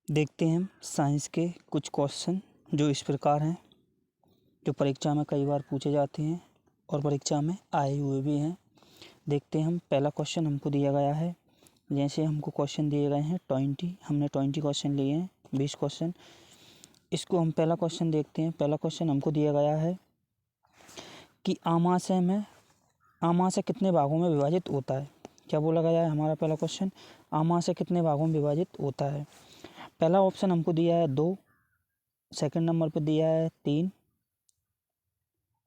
देखते हैं हम साइंस के कुछ क्वेश्चन जो इस प्रकार हैं, जो परीक्षा में कई बार पूछे जाते हैं और परीक्षा में आए हुए भी हैं। देखते हैं हम। पहला क्वेश्चन हमको दिया गया है, जैसे हमको क्वेश्चन दिए गए हैं 20, हमने 20 क्वेश्चन लिए हैं, 20 क्वेश्चन। इसको हम पहला क्वेश्चन देखते हैं। पहला क्वेश्चन हमको दिया गया है कि आमाशय कितने भागों में विभाजित होता है। क्या बोला गया है हमारा पहला क्वेश्चन, आमाशय कितने भागों में विभाजित होता है। पहला ऑप्शन हमको दिया है 2, सेकंड नंबर पे दिया है 3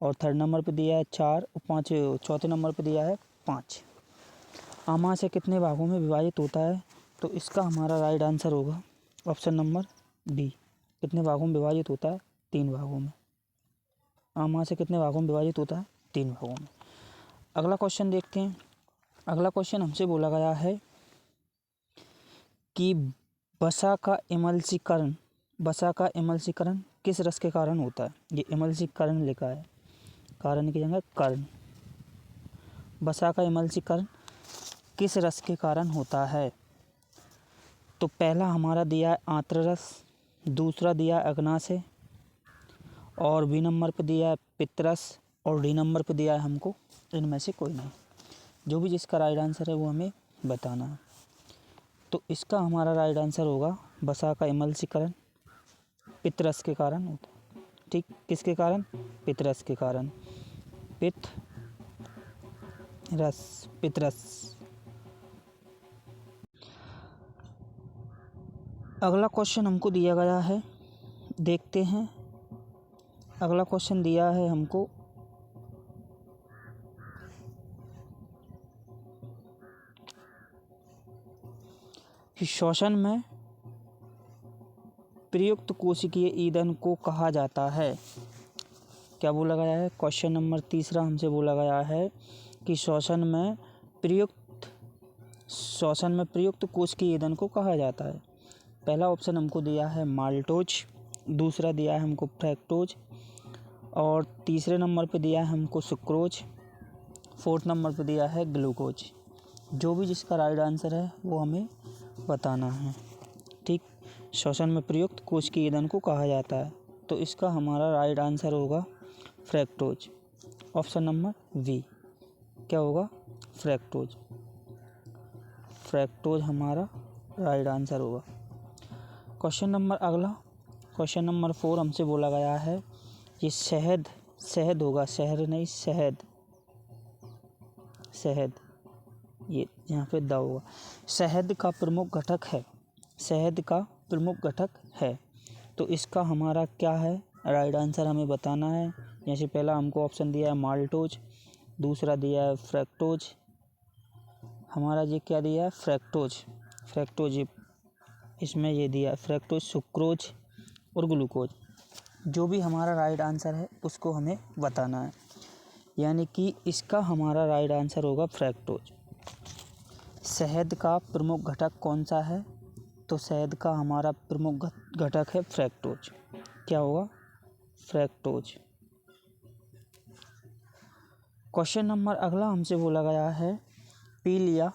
और थर्ड नंबर पे दिया है 4 और चौथे नंबर पे दिया है 5। आमाशय कितने भागों में विभाजित होता है, तो इसका हमारा राइट आंसर होगा ऑप्शन नंबर बी। कितने भागों में विभाजित होता है, 3 भागों में। आमाशय कितने भागों में विभाजित होता है, 3 भागों में। अगला क्वेश्चन देखते हैं। अगला क्वेश्चन हमसे बोला गया है कि वसा का इमल्सीकरण किस रस के कारण होता है। ये इमल्सीकरण लिखा है, कारण की जगह कर्ण। वसा का इमल्सीकरण किस रस के कारण होता है, तो पहला हमारा दिया है आंत्र रस, दूसरा दिया है अग्नाशय और बी नंबर पे दिया है पित्तरस और डी नंबर पे दिया है हमको इनमें से कोई नहीं। जो भी जिसका राइट आंसर है वो हमें बताना है। तो इसका हमारा राइट आंसर होगा वसा का इमल्सीकरण पित्तरस के कारण होता है। ठीक, किसके कारण, पित्तरस के कारण। पित्तरस। अगला क्वेश्चन हमको दिया गया है, देखते हैं। अगला क्वेश्चन दिया है हमको कि श्वसन में प्रयुक्त कोशिकीय ईंधन को कहा जाता है। क्या बोला गया है, क्वेश्चन नंबर तीसरा हमसे बोला गया है कि श्वसन में प्रयुक्त कोशिकीय ईंधन को कहा जाता है। पहला ऑप्शन हमको दिया है माल्टोज, दूसरा दिया है हमको फ्रैक्टोज और तीसरे नंबर पे दिया है हमको सुक्रोज, फोर्थ नंबर पे दिया है ग्लूकोज। जो भी जिसका राइट आंसर है वो हमें बताना है। ठीक, श्वसन में प्रयुक्त कोशिकीय ईंधन को कहा जाता है, तो इसका हमारा राइट आंसर होगा फ्रैक्टोज, ऑप्शन नंबर वी। क्या होगा, फ्रैक्टोज। फ्रैक्टोज हमारा राइट आंसर होगा। क्वेश्चन नंबर अगला, क्वेश्चन नंबर 4 हमसे बोला गया है ये शहद होगा, शहर नहीं शहद, ये यहाँ पे द होगा। शहद का प्रमुख घटक है, तो इसका हमारा क्या है, राइट आंसर हमें बताना है। जैसे पहला हमको ऑप्शन दिया है माल्टोज, दूसरा दिया है फ्रैक्टोज, हमारा ये क्या दिया है, फ्रैक्टोज इसमें ये दिया है फ्रैक्टोज, सुक्रोज और ग्लूकोज। जो भी हमारा राइट आंसर है उसको हमें बताना है, यानी कि इसका हमारा राइट आंसर होगा फ्रैक्टोज। शहद का प्रमुख घटक कौन सा है, तो शहद का हमारा प्रमुख घटक है फ्रैक्टोज। क्या होगा, फ्रैक्टोज। क्वेश्चन नंबर अगला हमसे बोला गया है पीलिया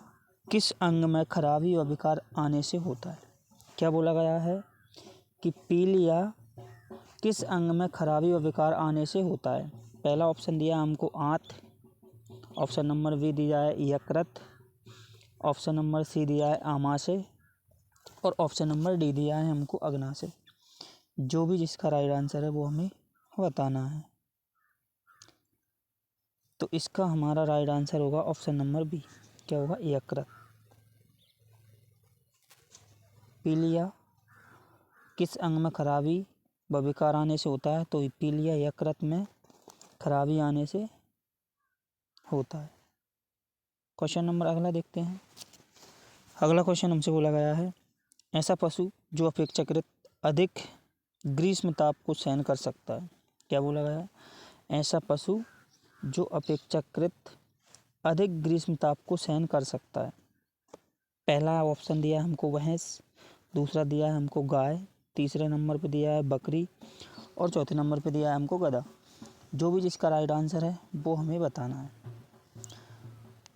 किस अंग में खराबी व विकार आने से होता है। क्या बोला गया है कि पीलिया किस अंग में खराबी व विकार आने से होता है। पहला ऑप्शन दिया हमको आंत, ऑप्शन नंबर बी दिया है यकृत, ऑप्शन नंबर सी दिया है आमाशय और ऑप्शन नंबर डी दिया है हमको अग्नाशय। जो भी जिसका राइट आंसर है वो हमें बताना है। तो इसका हमारा राइट आंसर होगा ऑप्शन नंबर बी। क्या होगा, यकृत। पीलिया किस अंग में खराबी व विकार आने से होता है, तो पीलिया यकृत में खराबी आने से होता है। क्वेश्चन नंबर अगला देखते हैं। अगला क्वेश्चन हमसे बोला गया है ऐसा पशु जो अपेक्षाकृत अधिक ग्रीष्म ताप को सहन कर सकता है। क्या बोला गया है, ऐसा पशु जो अपेक्षाकृत अधिक ग्रीष्म ताप को सहन कर सकता है। पहला ऑप्शन दिया है हमको भैंस, दूसरा दिया है हमको गाय, तीसरे नंबर पे दिया है बकरी और चौथे नंबर पे दिया है हमको गधा। जो भी जिसका राइट आंसर है वो हमें बताना है।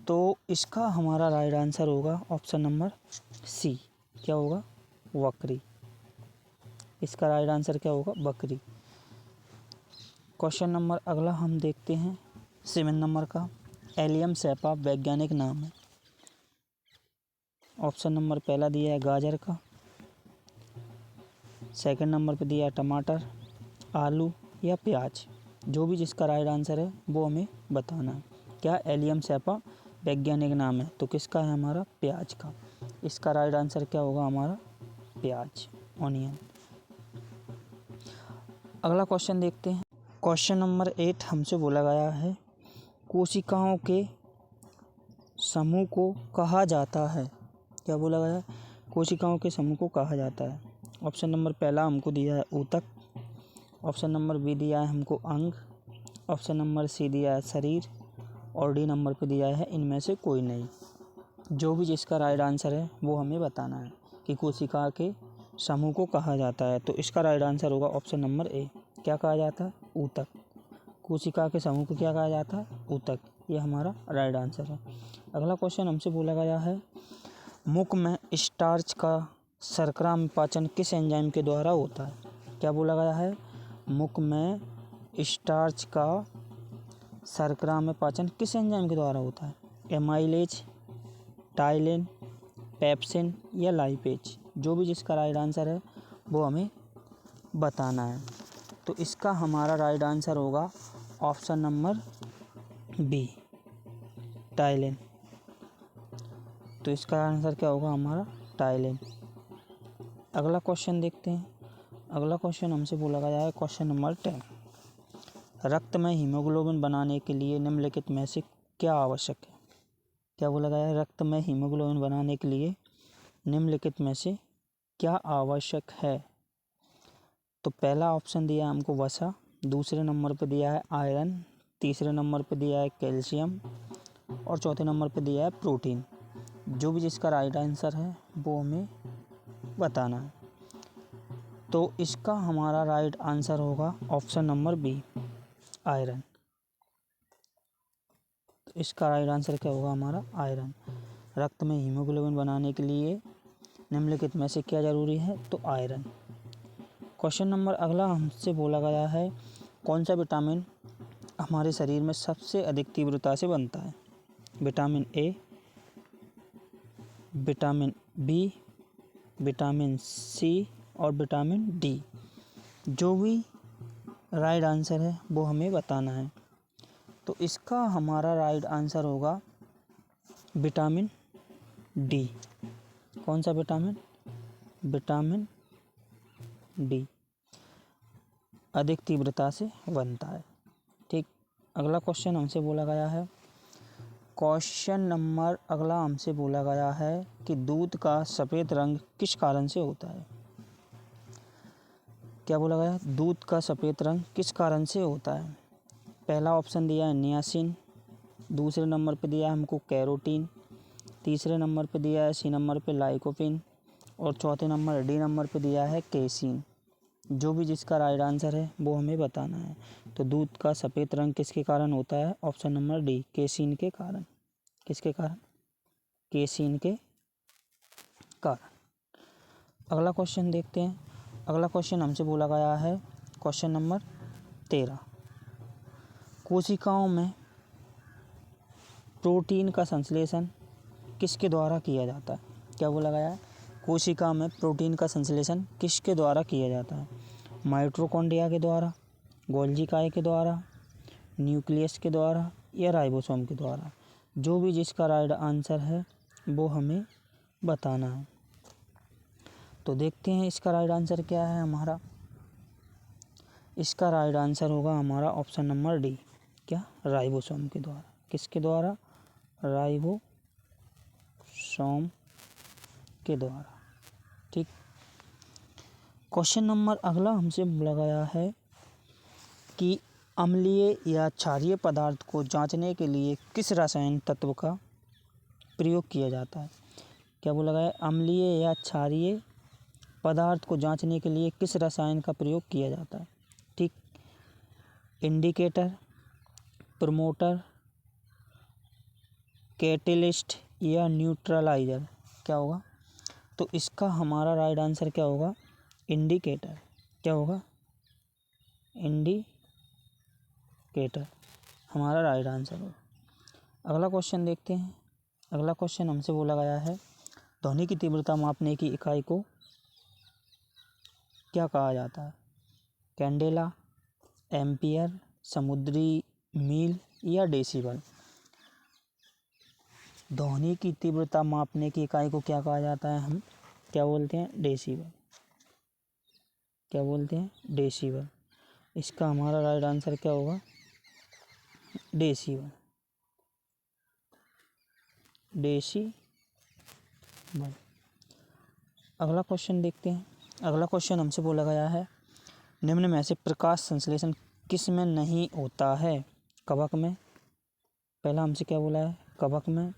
तो इसका हमारा राइट आंसर होगा ऑप्शन नंबर सी। क्या होगा, बकरी। इसका राइट आंसर क्या होगा? बकरी। क्वेश्चन नंबर अगला हम देखते हैं 7 नंबर का। एलियम सैपा वैज्ञानिक नाम है। ऑप्शन नंबर पहला दिया है गाजर का, सेकंड नंबर पे दिया है टमाटर, आलू या प्याज। जो भी जिसका राइट आंसर है वो हमें बताना है। क्या एलियम सैपा वैज्ञानिक नाम है? तो किसका है? हमारा प्याज का। इसका राइट आंसर क्या होगा? हमारा प्याज, ऑनियन। अगला क्वेश्चन देखते हैं। क्वेश्चन नंबर 8 हमसे बोला गया है कोशिकाओं के समूह को कहा जाता है। क्या बोला गया है? कोशिकाओं के समूह को कहा जाता है। ऑप्शन नंबर पहला हमको दिया है ऊतक, ऑप्शन नंबर बी दिया है हमको अंग, ऑप्शन नंबर सी दिया है शरीर और डी नंबर पे दिया है इनमें से कोई नहीं। जो भी जिसका राइट आंसर है वो हमें बताना है कि कोशिका के समूह को कहा जाता है। तो इसका राइट आंसर होगा ऑप्शन नंबर ए। क्या कहा जाता है? ऊतक। कोशिका के समूह को क्या कहा जाता है? ऊतक। ये हमारा राइट आंसर है। अगला क्वेश्चन हमसे बोला गया है मुख में स्टार्च का शर्करा में पाचन किस एंजाइम के द्वारा होता है? क्या बोला गया है? मुख में स्टार्च का शर्करा में पाचन किस एंजाइम के द्वारा होता है? एमाइलेज, टाइलिन, पेप्सिन या लाइपेज। जो भी जिसका राइट आंसर है वो हमें बताना है। तो इसका हमारा राइट आंसर होगा ऑप्शन नंबर बी, टाइलिन। तो इसका आंसर क्या होगा? हमारा टाइलिन। अगला क्वेश्चन देखते हैं। अगला क्वेश्चन हमसे बोला गया है क्वेश्चन नंबर 10। रक्त में हीमोग्लोबिन बनाने के लिए निम्नलिखित में से क्या आवश्यक है? क्या बोला गया है? रक्त में हीमोग्लोबिन बनाने के लिए निम्नलिखित में से क्या आवश्यक है? तो पहला ऑप्शन दिया है हमको वसा, दूसरे नंबर पे दिया है आयरन, तीसरे नंबर पे दिया है कैल्शियम और चौथे नंबर पे दिया है प्रोटीन। जो भी जिसका राइट आंसर है वो हमें बताना है। तो इसका हमारा राइट आंसर होगा ऑप्शन नंबर बी, आयरन। तो इसका राइट आंसर क्या होगा? हमारा आयरन। रक्त में हीमोग्लोबिन बनाने के लिए निम्नलिखित में से क्या जरूरी है? तो आयरन। क्वेश्चन नंबर अगला हमसे बोला गया है कौन सा विटामिन हमारे शरीर में सबसे अधिक तीव्रता से बनता है? Vitamin A, vitamin B, vitamin C और विटामिन डी। जो भी राइट आंसर है वो हमें बताना है। तो इसका हमारा राइट आंसर होगा विटामिन डी। कौन सा विटामिन? विटामिन डी अधिक तीव्रता से बनता है। ठीक। अगला क्वेश्चन हमसे बोला गया है क्वेश्चन नंबर अगला हमसे बोला गया है कि दूध का सफ़ेद रंग किस कारण से होता है? क्या बोला गया है? दूध का सफ़ेद रंग किस कारण से होता है? पहला ऑप्शन दिया है नियासिन, दूसरे नंबर पे दिया है हमको कैरोटीन, तीसरे नंबर पे दिया है सी नंबर पे लाइकोपिन और चौथे नंबर डी नंबर पे दिया है केसीन। जो भी जिसका राइट आंसर है वो हमें बताना है। तो दूध का सफ़ेद रंग किसके कारण होता है? ऑप्शन नंबर डी, केसीन के कारण। किसके कारण? केसीन के कारण। अगला क्वेश्चन देखते हैं। अगला क्वेश्चन हमसे बोला गया है क्वेश्चन नंबर 13। कोशिकाओं में प्रोटीन का संश्लेषण किसके द्वारा किया जाता है? क्या बोला गया है? कोशिका में प्रोटीन का संश्लेषण किसके द्वारा किया जाता है? माइटोकॉन्ड्रिया के द्वारा, गोल्गी काई के द्वारा, न्यूक्लियस के द्वारा या राइबोसोम के द्वारा। जो भी जिसका राइट आंसर है वो हमें बताना है। तो देखते हैं इसका राइट आंसर क्या है हमारा। इसका राइट आंसर होगा हमारा ऑप्शन नंबर डी। क्या? राइबोसोम के द्वारा। किसके द्वारा? राइबोसोम के द्वारा। ठीक। क्वेश्चन नंबर अगला हमसे बोला गया है कि अम्लीय या क्षारीय पदार्थ को जांचने के लिए किस रासायनिक तत्व का प्रयोग किया जाता है? क्या बोला गया है? अम्लीय या क्षारीय पदार्थ को जांचने के लिए किस रसायन का प्रयोग किया जाता है? ठीक। इंडिकेटर, प्रमोटर, कैटेलिस्ट या न्यूट्रलाइजर। क्या होगा? तो इसका हमारा राइट आंसर क्या होगा? इंडिकेटर। क्या होगा? इंडिकेटर हमारा राइट आंसर होगा। अगला क्वेश्चन देखते हैं। अगला क्वेश्चन हमसे बोला गया है ध्वनि की तीव्रता मापने की इकाई को क्या कहा जाता है? कैंडेला, एम्पियर, समुद्री मील या डेसिबल। ध्वनि की तीव्रता मापने की इकाई को क्या कहा जाता है? हम क्या बोलते हैं? डेसिबल। क्या बोलते हैं? डेसिबल। इसका हमारा राइट आंसर क्या होगा? डेसिबल। डेसिबल। अगला क्वेश्चन देखते हैं। अगला क्वेश्चन हमसे बोला गया है निम्न में से प्रकाश संश्लेषण किस में नहीं होता है? कवक में। पहला हमसे क्या बोला है? कवक में।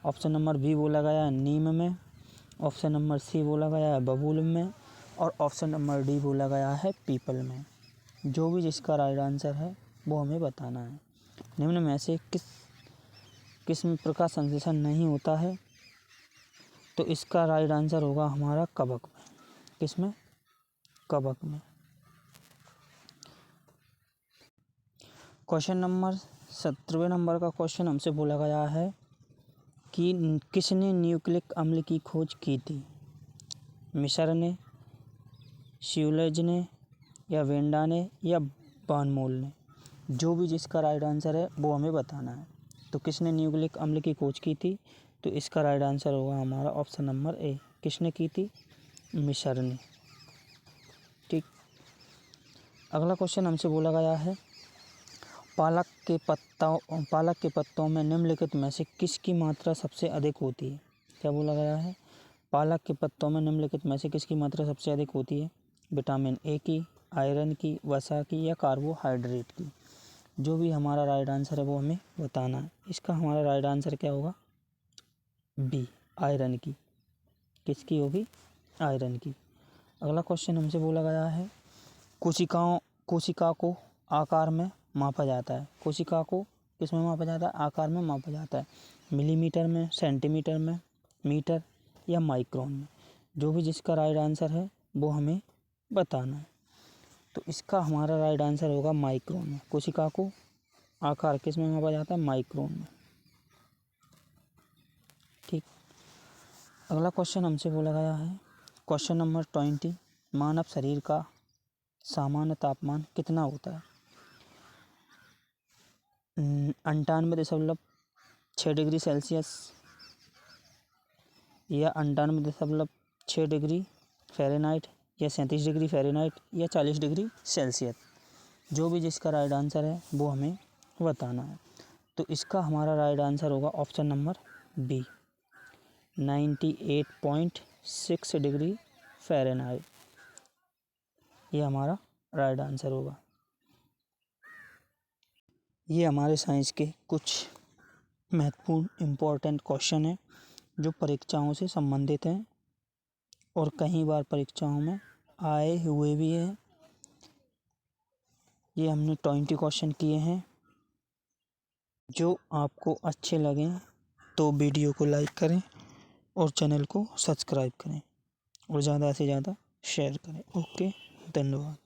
ऑप्शन नंबर बी बोला गया है नीम में। ऑप्शन नंबर सी बोला गया है बबूल में। और ऑप्शन नंबर डी बोला गया है पीपल में। जो भी जिसका राइट आंसर है वो हमें बताना है। निम्न में से किस में प्रकाश संश्लेषण नहीं होता है? तो इसका राइट आंसर होगा हमारा कवक में। किस में? कवक में। क्वेश्चन नंबर 17वें नंबर का क्वेश्चन हमसे बोला गया है कि किसने न्यूक्लिक अम्ल की खोज की थी? मिसर ने, श्यूलेज ने या वेंडा ने या बानमोल ने। जो भी जिसका राइट आंसर है वो हमें बताना है। तो किसने न्यूक्लिक अम्ल की खोज की थी? तो इसका राइट आंसर होगा हमारा ऑप्शन नंबर ए। किसने की थी? मिसर ने। ठीक। अगला क्वेश्चन हमसे बोला गया है पालक के पत्तों में निम्नलिखित में से किसकी मात्रा सबसे अधिक होती है? क्या बोला गया है? पालक के पत्तों में निम्नलिखित में से किसकी मात्रा सबसे अधिक होती है? विटामिन ए की, आयरन की, वसा की या कार्बोहाइड्रेट की। जो भी हमारा राइट आंसर है वो हमें बताना है। इसका हमारा राइट आंसर क्या होगा? बी, आयरन की। किसकी होगी? आयरन की। अगला क्वेश्चन हमसे बोला गया है कोशिका को आकार में मापा जाता है। कोशिका को किस में मापा जाता है? आकार में मापा जाता है। मिलीमीटर में, सेंटीमीटर में, मीटर या माइक्रोन में। जो भी जिसका राइट आंसर है वो हमें बताना है। तो इसका हमारा राइट आंसर होगा माइक्रोन में। कोशिका को आकार किस में मापा जाता है? माइक्रोन में। ठीक। अगला क्वेश्चन हमसे बोला गया है क्वेश्चन नंबर 20 मानव शरीर का सामान्य तापमान कितना होता है? 98.6 डिग्री सेल्सियस या 98.6 डिग्री फ़ारेनहाइट या 37 डिग्री फ़ारेनहाइट या 40 डिग्री सेल्सियस। जो भी जिसका राइट आंसर है वो हमें बताना है। तो इसका हमारा राइट आंसर होगा option number B, 98.6 degree Fahrenheit. ये हमारा राइट आंसर होगा। ये हमारे साइंस के कुछ महत्वपूर्ण इम्पोर्टेंट क्वेश्चन हैं जो परीक्षाओं से संबंधित हैं और कई बार परीक्षाओं में आए हुए भी हैं। ये हमने 20 क्वेश्चन किए हैं। जो आपको अच्छे लगें तो वीडियो को लाइक करें और चैनल को सब्सक्राइब करें और ज़्यादा से ज़्यादा शेयर करें। ओके, धन्यवाद।